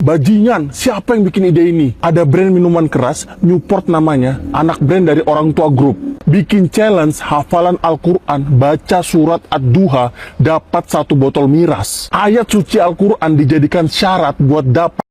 Bajingan, siapa yang bikin ide ini? Ada brand minuman keras, Newport namanya, anak brand dari orang tua grup. Bikin challenge hafalan Al-Quran, baca surat Ad-Duha, dapat 1 botol miras. Ayat suci Al-Quran dijadikan syarat buat dapat.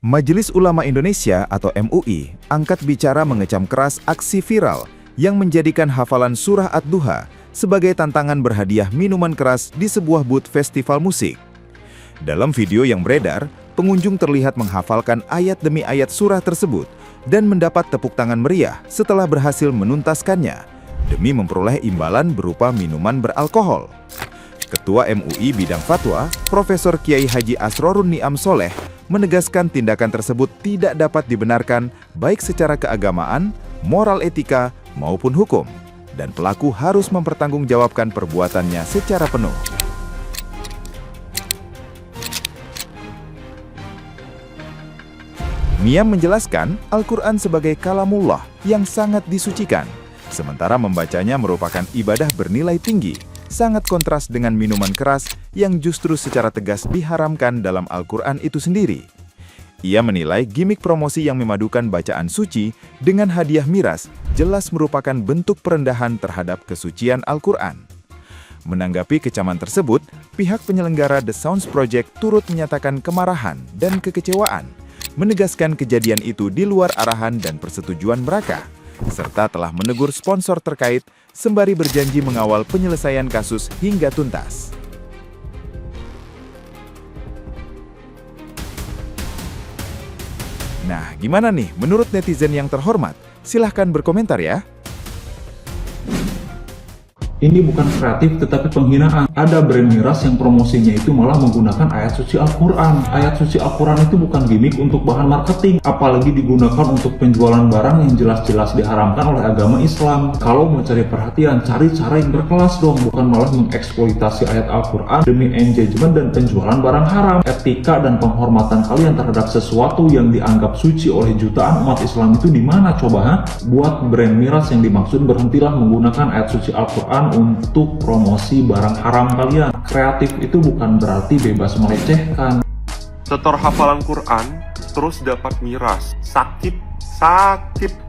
Majelis Ulama Indonesia atau MUI angkat bicara mengecam keras aksi viral yang menjadikan hafalan surah Ad-Duha sebagai tantangan berhadiah minuman keras di sebuah booth festival musik. Dalam video yang beredar, pengunjung terlihat menghafalkan ayat demi ayat surah tersebut dan mendapat tepuk tangan meriah setelah berhasil menuntaskannya demi memperoleh imbalan berupa minuman beralkohol. Ketua MUI Bidang Fatwa, Profesor Kiai Haji Asrorun Ni'am Soleh, menegaskan tindakan tersebut tidak dapat dibenarkan baik secara keagamaan, moral etika, maupun hukum, dan pelaku harus mempertanggungjawabkan perbuatannya secara penuh. Niam menjelaskan Al-Quran sebagai kalamullah yang sangat disucikan, sementara membacanya merupakan ibadah bernilai tinggi, sangat kontras dengan minuman keras yang justru secara tegas diharamkan dalam Al-Quran itu sendiri. Ia menilai gimik promosi yang memadukan bacaan suci dengan hadiah miras jelas merupakan bentuk perendahan terhadap kesucian Al-Quran. Menanggapi kecaman tersebut, pihak penyelenggara The Sounds Project turut menyatakan kemarahan dan kekecewaan, menegaskan kejadian itu di luar arahan dan persetujuan mereka, serta telah menegur sponsor terkait sembari berjanji mengawal penyelesaian kasus hingga tuntas. Nah, gimana nih menurut netizen yang terhormat? Silahkan berkomentar ya. Ini bukan kreatif tetapi penghinaan. Ada brand miras yang promosinya itu malah menggunakan ayat suci Al-Quran. Ayat suci Al-Quran itu bukan gimmick untuk bahan marketing, apalagi digunakan untuk penjualan barang yang jelas-jelas diharamkan oleh agama Islam. Kalau mau cari perhatian, cari cara yang berkelas dong, bukan malah mengeksploitasi ayat Al-Quran demi engagement dan penjualan barang haram. Etika dan penghormatan kalian terhadap sesuatu yang dianggap suci oleh jutaan umat Islam itu di mana coba? Ha? Buat brand miras yang dimaksud, berhentilah menggunakan ayat suci Al-Quran untuk promosi barang haram kalian. Kreatif itu bukan berarti bebas melecehkan. Setor hafalan Quran terus dapat miras, sakit.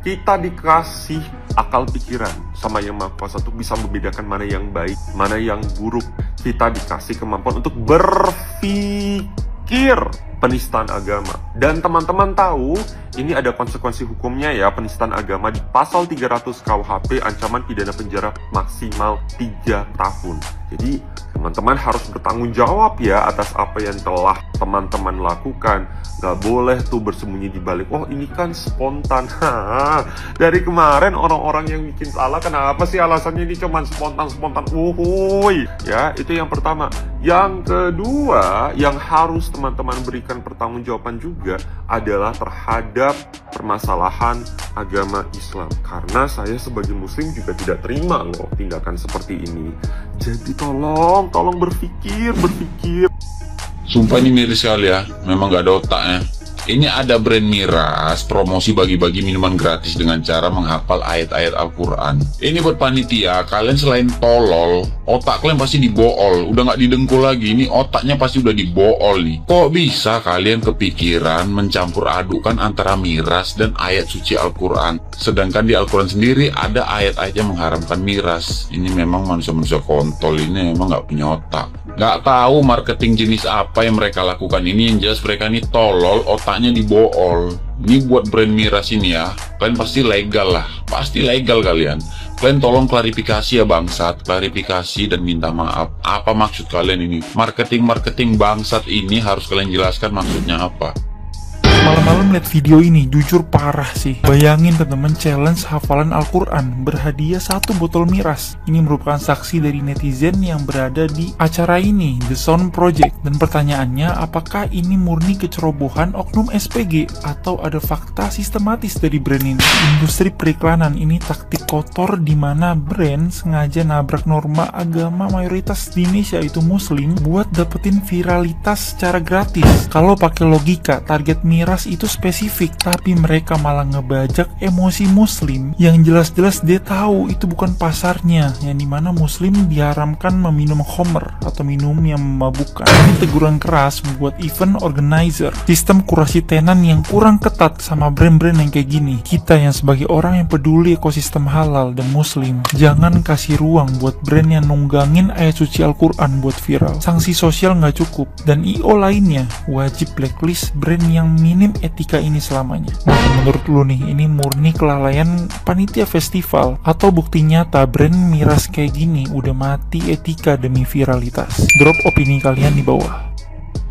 Kita dikasih akal pikiran sama Yang Maha Kuasa untuk bisa membedakan mana yang baik, mana yang buruk. Kita dikasih kemampuan untuk berpikir. Penistaan agama. Dan teman-teman tahu ini ada konsekuensi hukumnya ya, penistaan agama di pasal 300 KUHP, ancaman pidana penjara maksimal 3 tahun. Jadi teman-teman harus bertanggung jawab ya atas apa yang telah teman-teman lakukan. Gak boleh tuh bersembunyi di balik, oh ini kan spontan. Dari kemarin orang-orang yang bikin salah, kenapa sih alasannya ini cuma spontan-spontan? Uhuy. Ya, itu yang pertama. Yang kedua, yang harus teman-teman berikan pertanggungjawaban juga adalah terhadap permasalahan agama Islam. Karena saya sebagai muslim juga tidak terima loh tindakan seperti ini. Jadi tolong berpikir. Sumpah ini miris sekali ya, memang gak ada otaknya. Ini ada brand miras, promosi bagi-bagi minuman gratis dengan cara menghafal ayat-ayat Al-Quran. Ini buat panitia, kalian selain tolol, otak kalian pasti dibool. Udah gak didengkul lagi, ini otaknya pasti udah dibool nih. Kok bisa kalian kepikiran mencampur adukan antara miras dan ayat suci Al-Quran? Sedangkan di Al-Quran sendiri ada ayat-ayat yang mengharamkan miras. Ini memang manusia-manusia kontol, ini memang gak punya otak. Gak tahu marketing jenis apa yang mereka lakukan ini, yang jelas mereka ini tolol, otaknya dibool. Ini buat brand miras ini ya, kalian pasti legal lah, pasti legal kalian. Kalian tolong klarifikasi ya bangsat, klarifikasi dan minta maaf. Apa maksud kalian ini? Marketing bangsat ini harus kalian jelaskan maksudnya apa. Malam-malam lihat video ini, jujur parah sih. Bayangin teman-teman, challenge hafalan Al-Quran, berhadiah 1 botol miras. Ini merupakan saksi dari netizen yang berada di acara ini, The Sound Project. Dan pertanyaannya, apakah ini murni kecerobohan oknum SPG atau ada fakta sistematis dari brand ini? Industri periklanan ini taktik kotor di mana brand sengaja nabrak norma agama mayoritas di Indonesia itu muslim buat dapetin viralitas secara gratis. Kalau pakai logika, target miras miras itu spesifik, tapi mereka malah ngebajak emosi muslim yang jelas-jelas dia tahu itu bukan pasarnya, yang dimana muslim diharamkan meminum khamr atau minum yang memabukkan. Ini teguran keras membuat event organizer sistem kurasi tenan yang kurang ketat sama brand-brand yang kayak gini. Kita yang sebagai orang yang peduli ekosistem halal dan muslim, jangan kasih ruang buat brand yang nunggangin ayat suci Al-Quran buat viral. Sanksi sosial nggak cukup, dan IO lainnya wajib blacklist brand yang minim etika ini selamanya. Nah, menurut lu nih, ini murni kelalaian panitia festival atau bukti nyata brand miras kayak gini udah mati etika demi viralitas? Drop opini kalian di bawah.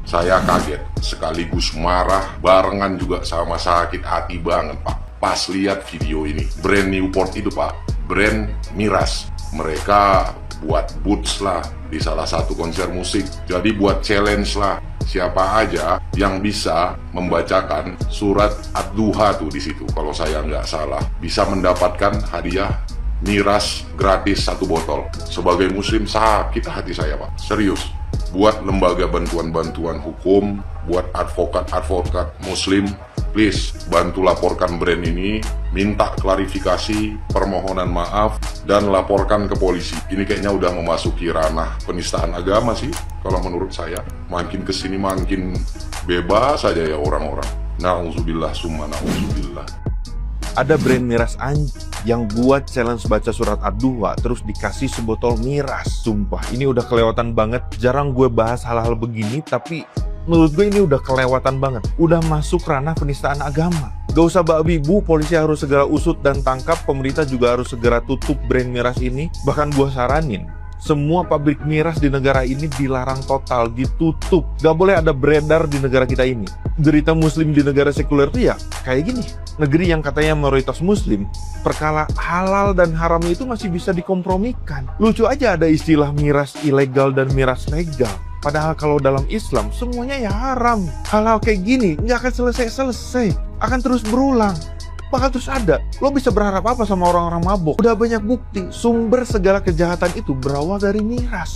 Saya kaget, sekaligus marah, barengan juga sama sakit hati banget, Pak. Pas lihat video ini, brand Newport itu, Pak, brand miras. Mereka buat boots lah di salah satu konser musik. Jadi buat challenge lah, siapa aja yang bisa membacakan surat Ad-Duha tuh di situ. Kalau saya nggak salah, bisa mendapatkan hadiah miras gratis 1 botol. Sebagai muslim sakit hati saya, Pak. Serius. Buat lembaga bantuan-bantuan hukum, buat advokat-advokat muslim, please bantu laporkan brand ini, minta klarifikasi, permohonan maaf, dan laporkan ke polisi. Ini kayaknya udah memasuki ranah penistaan agama sih, kalau menurut saya. Makin kesini makin bebas saja ya orang-orang. Na'udzubillah summa na'udzubillah. Ada brand miras yang buat challenge baca surat Ad-Duha terus dikasih sebotol miras. Sumpah, ini udah kelewatan banget. Jarang gue bahas hal-hal begini, tapi menurut gue ini udah kelewatan banget. Udah masuk ranah penistaan agama. Gak usah babi bu, polisi harus segera usut dan tangkap. Pemerintah juga harus segera tutup brand miras ini. Bahkan gue saranin, semua pabrik miras di negara ini dilarang total, ditutup. Gak boleh ada beredar di negara kita ini. Derita muslim di negara sekuler itu ya kayak gini. Negeri yang katanya mayoritas muslim, perkara halal dan haram itu masih bisa dikompromikan. Lucu aja ada istilah miras ilegal dan miras legal. Padahal kalau dalam Islam semuanya ya haram. Hal-hal kayak gini nggak akan selesai-selesai, akan terus berulang. Bakal terus ada. Lo bisa berharap apa sama orang-orang mabuk? Udah banyak bukti sumber segala kejahatan itu berawal dari miras.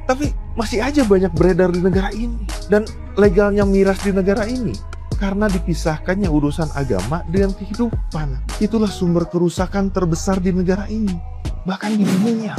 Tapi masih aja banyak beredar di negara ini. Dan legalnya miras di negara ini karena dipisahkannya urusan agama dengan kehidupan. Itulah sumber kerusakan terbesar di negara ini, bahkan di dunia.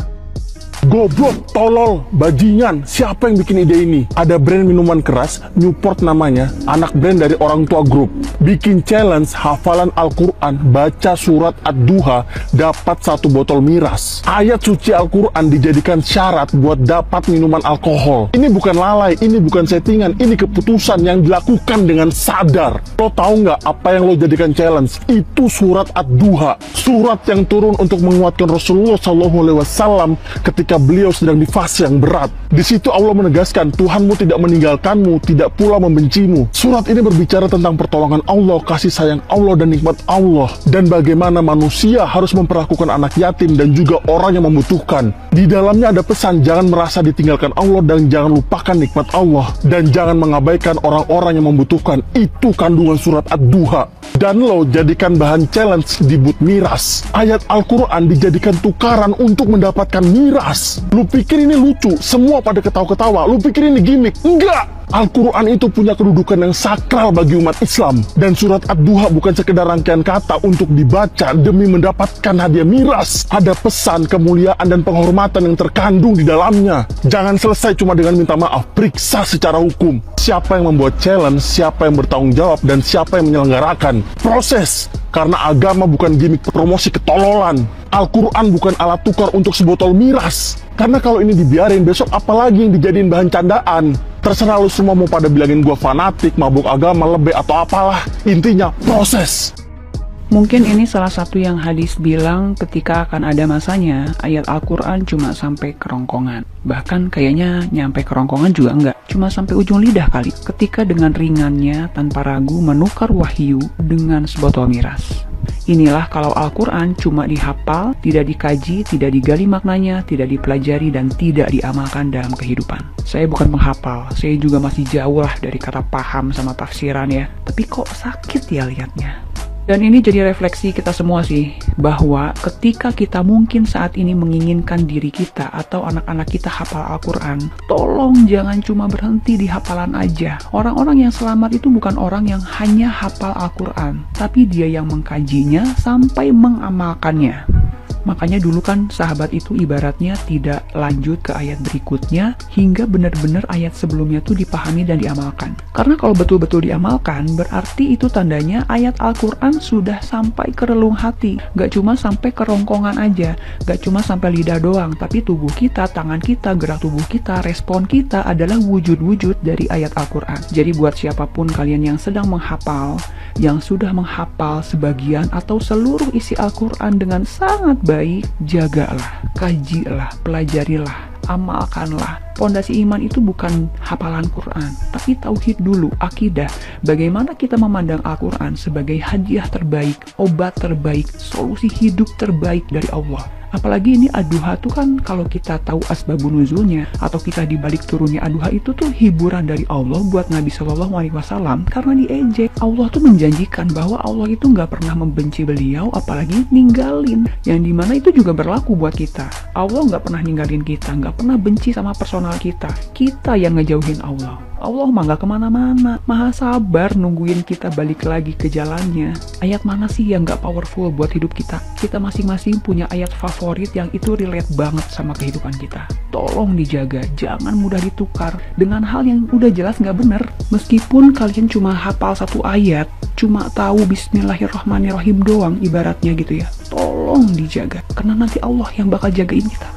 Goblok, tolol, bajingan, siapa yang bikin ide ini? Ada brand minuman keras, Newport namanya, anak brand dari orang tua grup. Bikin challenge hafalan Al-Quran, baca surat Ad-Duha, dapat 1 botol miras. Ayat suci Al-Quran dijadikan syarat buat dapat minuman alkohol. Ini bukan lalai, ini bukan settingan, ini keputusan yang dilakukan dengan sadar. Lo tahu nggak apa yang lo jadikan challenge? Itu surat Ad-Duha, surat yang turun untuk menguatkan Rasulullah SAW ketika beliau sedang di fase yang berat. Di situ Allah menegaskan, Tuhanmu tidak meninggalkanmu, tidak pula membencimu. Surat ini berbicara tentang pertolongan Allah, kasih sayang Allah, dan nikmat Allah, dan bagaimana manusia harus memperlakukan anak yatim dan juga orang yang membutuhkan. Di dalamnya ada pesan, jangan merasa ditinggalkan Allah dan jangan lupakan nikmat Allah, dan jangan mengabaikan orang-orang yang membutuhkan. Itu kandungan surat Ad-Duha. Dan lo jadikan bahan challenge di booth miras. Ayat Al-Quran dijadikan tukaran untuk mendapatkan miras. Lu pikir ini lucu? Semua pada ketawa-ketawa. Lu pikir ini gimmick? Enggak! Al-Quran itu punya kedudukan yang sakral bagi umat Islam. Dan surat Ad-Duha bukan sekedar rangkaian kata untuk dibaca demi mendapatkan hadiah miras. Ada pesan, kemuliaan, dan penghormatan yang terkandung di dalamnya. Jangan selesai cuma dengan minta maaf, periksa secara hukum. Siapa yang membuat challenge, siapa yang bertanggung jawab, dan siapa yang menyelenggarakan. Proses, karena agama bukan gimmick promosi ketololan. Al-Quran bukan alat tukar untuk sebotol miras. Karena kalau ini dibiarin, besok apalagi yang dijadiin bahan candaan. Terserah lu semua mau pada bilangin gua fanatik, mabuk agama, lebih atau apalah. Intinya proses. Mungkin ini salah satu yang hadis bilang ketika akan ada masanya ayat Al-Quran cuma sampai kerongkongan. Bahkan kayaknya nyampe kerongkongan juga enggak, cuma sampai ujung lidah kali. Ketika dengan ringannya tanpa ragu menukar wahyu dengan sebotol miras. Inilah kalau Al-Quran cuma dihafal, tidak dikaji, tidak digali maknanya, tidak dipelajari, dan tidak diamalkan dalam kehidupan. Saya bukan menghafal, saya juga masih jauh lah dari kata paham sama tafsiran ya. Tapi kok sakit ya liatnya. Dan ini jadi refleksi kita semua sih, bahwa ketika kita mungkin saat ini menginginkan diri kita atau anak-anak kita hafal Al-Quran, tolong jangan cuma berhenti di hafalan aja. Orang-orang yang selamat itu bukan orang yang hanya hafal Al-Quran, tapi dia yang mengkajinya sampai mengamalkannya. Makanya dulu kan sahabat itu ibaratnya tidak lanjut ke ayat berikutnya hingga benar-benar ayat sebelumnya tuh dipahami dan diamalkan. Karena kalau betul-betul diamalkan, berarti itu tandanya ayat Al-Quran sudah sampai ke relung hati. Gak cuma sampai ke rongkongan aja, gak cuma sampai lidah doang, tapi tubuh kita, tangan kita, gerak tubuh kita, respon kita adalah wujud-wujud dari ayat Al-Quran. Jadi buat siapapun kalian yang sedang menghafal, yang sudah menghafal sebagian atau seluruh isi Al-Quran dengan sangat baik, jagalah, kajilah, pelajarilah, amalkanlah. Pondasi iman itu bukan hafalan Quran, tapi tauhid dulu, akidah. Bagaimana kita memandang Al-Quran sebagai hadiah terbaik, obat terbaik, solusi hidup terbaik dari Allah. Apalagi ini Ad-Duha tuh kan kalau kita tahu asbabun nuzulnya atau kita dibalik turunnya Ad-Duha itu tuh hiburan dari Allah buat Nabi Shallallahu Alaihi Wasallam karena diejek. Allah tuh menjanjikan bahwa Allah itu nggak pernah membenci beliau, apalagi ninggalin. Yang dimana itu juga berlaku buat kita. Allah nggak pernah ninggalin kita, nggak pernah benci sama personal kita. Kita yang ngejauhin Allah. Allah mah gak kemana-mana, maha sabar nungguin kita balik lagi ke jalannya. Ayat mana sih yang gak powerful buat hidup kita? Kita masing-masing punya ayat favorit yang itu relate banget sama kehidupan kita. Tolong dijaga, jangan mudah ditukar dengan hal yang udah jelas gak bener. Meskipun kalian cuma hafal satu ayat, cuma tahu Bismillahirrahmanirrahim doang ibaratnya gitu ya. Tolong dijaga, karena nanti Allah yang bakal jagain kita.